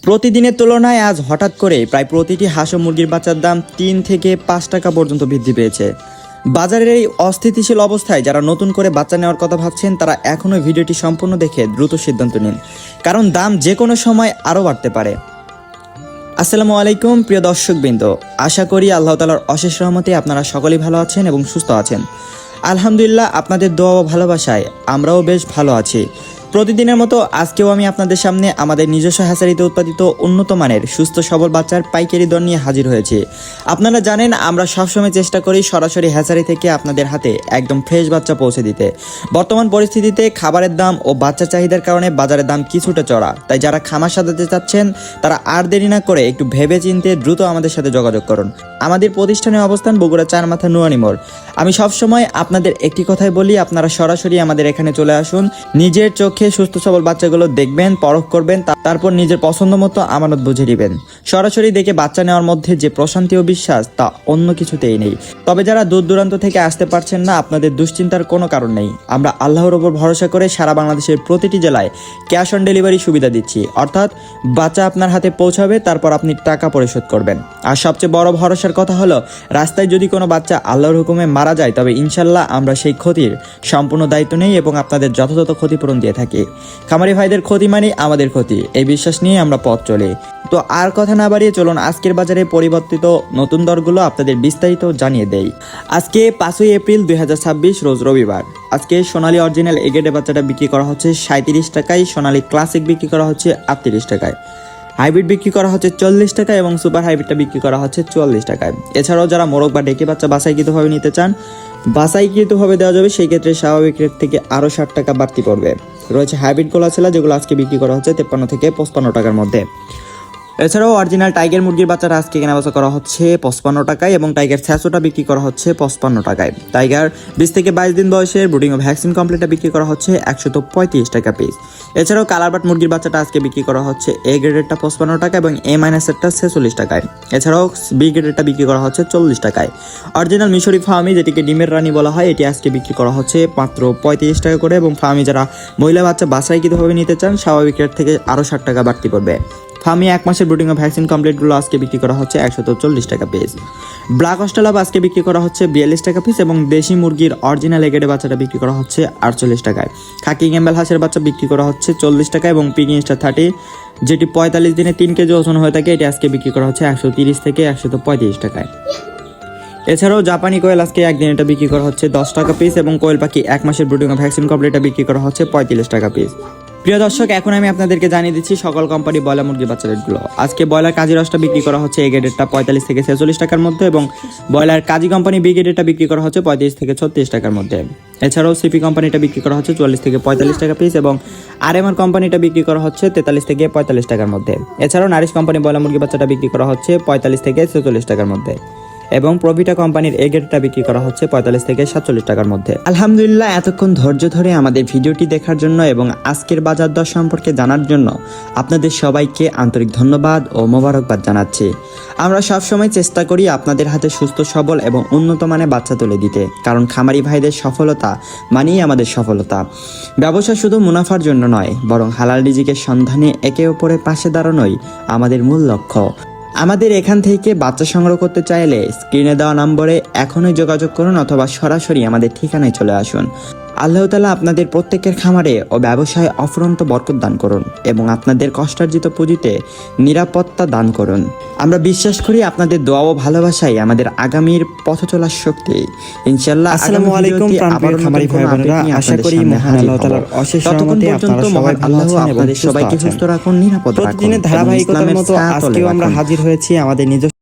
প্রতিদিনের তুলনায় আজ হঠাৎ করে প্রায় প্রতিটি হাঁস ও মুরগির বাচ্চার দাম ৩ থেকে ৫ টাকা পর্যন্ত বৃদ্ধি পেয়েছে। বাজারের এই অস্থিতিশীল অবস্থায় যারা নতুন করে বাচ্চা নেওয়ার কথা ভাবছেন তারা এখনও ভিডিওটি সম্পূর্ণ দেখে দ্রুত সিদ্ধান্ত নিন, কারণ দাম যে কোনো সময় আরও বাড়তে পারে। আসসালামু আলাইকুম প্রিয় দর্শকবৃন্দ, আশা করি আল্লাহ তাআলার অশেষ রহমতে আপনারা সকলেই ভালো আছেন এবং সুস্থ আছেন। আলহামদুলিল্লাহ, আপনাদের দোয়া ও ভালোবাসায় আমরাও বেশ ভালো আছি। প্রতিদিনের মতো আজকেও আমি আপনাদের সামনে আমাদের নিজস্ব হ্যাচারিতে উৎপাদিত উন্নত মানের সুস্থ সবল বাচ্চার পাইকারি দর নিয়ে হাজির হয়েছি। আপনারা জানেন আমরা সবসময় চেষ্টা করি সরাসরি হ্যাচারি থেকে আপনাদের হাতে একদম ফ্রেশ বাচ্চা পৌঁছে দিতে। বর্তমান পরিস্থিতিতে খাবারের দাম ও বাচ্চা চাহিদার কারণে বাজারের দাম কিছুটা চড়া, তাই যারা খামার সাজাতে চাচ্ছেন তারা আর দেরি না করে একটু ভেবে চিন্তে দ্রুত আমাদের সাথে যোগাযোগ করুন। আমাদের প্রতিষ্ঠানের অবস্থান বগুড়া ৪ মাথা নুয়ানি মোড়। আমি সবসময় আপনাদের একটি কথাই বলি, আপনারা সরাসরি আমাদের এখানে চলে আসুন, নিজের চোখে সুস্থ সবল বাচ্চাগুলো দেখবেন, পরখ করবেন, তারপর নিজের পছন্দ মতো আমানত বুঝে নেবেন। সরাসরি দেখে বাচ্চা নেওয়ার মধ্যে যে প্রশান্তি ও বিশ্বাস তা অন্য কিছুতেই নেই। তবে যারা দূর দূরান্ত থেকে আসতে পারছেন না, আপনাদের দুশ্চিন্তার কোনো কারণ নেই। আমরা আল্লাহর ওপর ভরসা করে সারা বাংলাদেশের প্রতিটি জেলায় ক্যাশ অন ডেলিভারি সুবিধা দিচ্ছি, অর্থাৎ বাচ্চা আপনার হাতে পৌঁছাবে, তারপর আপনি টাকা পরিশোধ করবেন। আর সবচেয়ে বড় ভরসার কথা হলো, রাস্তায় যদি কোনো বাচ্চা আল্লাহর হুকুমে মারা যায় তবে ইনশাল্লাহ আমরা সেই ক্ষতির সম্পূর্ণ দায়িত্ব নেই এবং আপনাদের যথাযথ ক্ষতিপূরণ দিয়ে থাকি। খামারি ভাইদের ক্ষতি মানে আমাদের ক্ষতি, এই বিশ্বাস নিয়ে আমরা পথ চলি। তো আর কথা না বাড়িয়ে চলুন আজকের বাজারে পরিবর্তিত নতুন দরগুলো আপনাদের বিস্তারিত জানিয়ে দেই। আজকে 5ই এপ্রিল 2026 রোজ রবিবার। আজকে সোনালী অরিজিনাল এগেডে বাচ্চাটা বিক্রি করা হচ্ছে 37 টাকায়, সোনালী ক্লাসিক বিক্রি করা হচ্ছে 38 টাকায়, হাইব্রিড বিক্রি করা হচ্ছে 40 টাকায় এবং সুপার হাইব্রিডটা বিক্রি করা হচ্ছে 44 টাকায়। এছাড়াও যারা মোরগ বা ডেকে বাচ্চা বাছাইকৃতভাবে নিতে চান, বাছাইকৃতভাবে দেওয়া যাবে, সেই ক্ষেত্রে স্বাভাবিক রেট থেকে আরও 60 টাকা বাড়তি পড়বে। রয়েছে হাইব্রিড গোলা ছেলা, যেগুলো আজকে বিক্রি করা হচ্ছে 53 থেকে 55 টাকার মধ্যে। এছাড়াও অরিজিনাল টাইগার মুরগির বাচ্চাটা আজকে কেনাবেচা করা হচ্ছে 55 টাকায় এবং টাইগার ছ্যাঁচোটা বিক্রি করা হচ্ছে 55 টাকায়। টাইগার 20 থেকে 22 দিন বয়সের ব্রুডিং ও ভ্যাকসিন কমপ্লিটটা বিক্রি করা হচ্ছে 135 টাকা পিস। এছাড়াও কালারবাট মুরগির বাচ্চাটা আজকে বিক্রি করা হচ্ছে এ গ্রেডেরটা 55 টাকা এবং এ মাইনাসেরটা 46 টাকায়। এছাড়াও বি গ্রেডেরটা বিক্রি করা হচ্ছে 40 টাকায়। অরিজিনাল মিশরি ফার্মি, যেটিকে ডিমের রানী বলা হয়, এটি আজকে বিক্রি করা হচ্ছে মাত্র 35 টাকা করে এবং ফার্মি যারা মহিলা বাচ্চা বাছাইকৃতভাবে নিতে চান স্বাভাবিক রেট থেকে আরও 60 টাকা বাড়তি পড়বে। ফার্মি 1 মাসের ব্রুডিং ও ভ্যাকসিন কমপ্লিটগুলো আজকে বিক্রি করা হচ্ছে 140 টাকা পিস। ব্ল্যাক অস্ট্রেলাব আজকে বিক্রি করা হচ্ছে 42 টাকা পিস এবং দেশি মুরগির অরিজিনাল এগেডে বাচ্চাটা বিক্রি করা হচ্ছে 48 টাকায়। খাকি গেম্বেল হাঁসের বাচ্চা বিক্রি করা হচ্ছে 40 টাকা এবং পিকিং স্টার 30, যেটি 45 দিনে 3 কেজি ওজন হয়ে থাকে, এটি আজকে বিক্রি করা হচ্ছে 130 থেকে 135 টাকায়। এছাড়াও জাপানি কোয়েল আজকে একদিন এটা বিক্রি করা হচ্ছে 10 টাকা পিস এবং কোয়েল পাখি 1 মাসের ব্রুডিং ও ভ্যাকসিন কমপ্লিটটা বিক্রি করা হচ্ছে 35 টাকা পিস। প্রিয় দর্শক, এখন আমি আপনাদেরকে জানিয়ে দিচ্ছি সকল কোম্পানি ব্রয়লার মুরগির বাচ্চা রেটগুলো। আজকে ব্রয়লার কাজী রসটা বিক্রি করা হচ্ছে এ গ্রেডেরটা 45 থেকে 46 টাকার মধ্যে এবং ব্রয়লার কাজী কোম্পানি বি গ্রেডেরটা বিক্রি করা হচ্ছে 35 থেকে 36 টাকার মধ্যে। এছাড়াও সিপি কোম্পানিটা বিক্রি করা হচ্ছে 44 থেকে 45 টাকা পিস এবং আরএমআর কোম্পানিটা বিক্রি করা হচ্ছে 43 থেকে 45 টাকার মধ্যে। এছাড়াও নারিশ কোম্পানি ব্রয়লার মুরগির বাচ্চাটা বিক্রি করা হচ্ছে 45 থেকে 46 টাকার মধ্যে এবং প্রভিটা কোম্পানির এ গ্রেডটা বিক্রি করা হচ্ছে 45 থেকে 47 টাকার মধ্যে। আলহামদুলিল্লাহ, এতক্ষণ ধৈর্য ধরে আমাদের ভিডিওটি দেখার জন্য এবং আজকের বাজার দর সম্পর্কে জানার জন্য আপনাদের সবাইকে আন্তরিক ধন্যবাদ ও মোবারকবাদ জানাচ্ছি। আমরা সবসময় চেষ্টা করি আপনাদের হাতে সুস্থ সবল এবং উন্নত মানের বাচ্চা তুলে দিতে, কারণ খামারি ভাইদের সফলতা মানেই আমাদের সফলতা। ব্যবসা শুধু মুনাফার জন্য নয়, বরং হালাল রিজিকের সন্ধানে একে অপরের পাশে দাঁড়ানোই আমাদের মূল লক্ষ্য। আমাদের এখান থেকে বাচ্চা সংগ্রহ করতে চাইলে স্ক্রিনে দেওয়া নম্বরে এখনই যোগাযোগ করুন অথবা সরাসরি আমাদের ঠিকানায় চলে আসুন। আল্লাহ তাআলা আপনাদের প্রত্যেকের খামারে ও ব্যবসায় অফুরন্ত বরকত দান করুন এবং আপনাদের কষ্টার্জিত পুঁজিতে নিরাপত্তা দান করুন। আমরা বিশ্বাস করি আপনাদের দোয়া ও ভালোবাসাই আমাদের আগামীর পথ চলার শক্তি। ইনশাআল্লাহ। আসসালামু আলাইকুম প্রাণপ্রিয় খামারি ভাই বোনেরা, আশা করি মহান আল্লাহ তাআলার অশেষ রহমতে আপনারা সবাই ভালো আছেন এবং আপনাদের সবাইকে সুস্থ রাখুন, নিরাপদ রাখুন। প্রতিদিনের ধারাবাহিকতার মতো আজকেও আমরা হাজির হয়েছি আমাদের নিজস্ব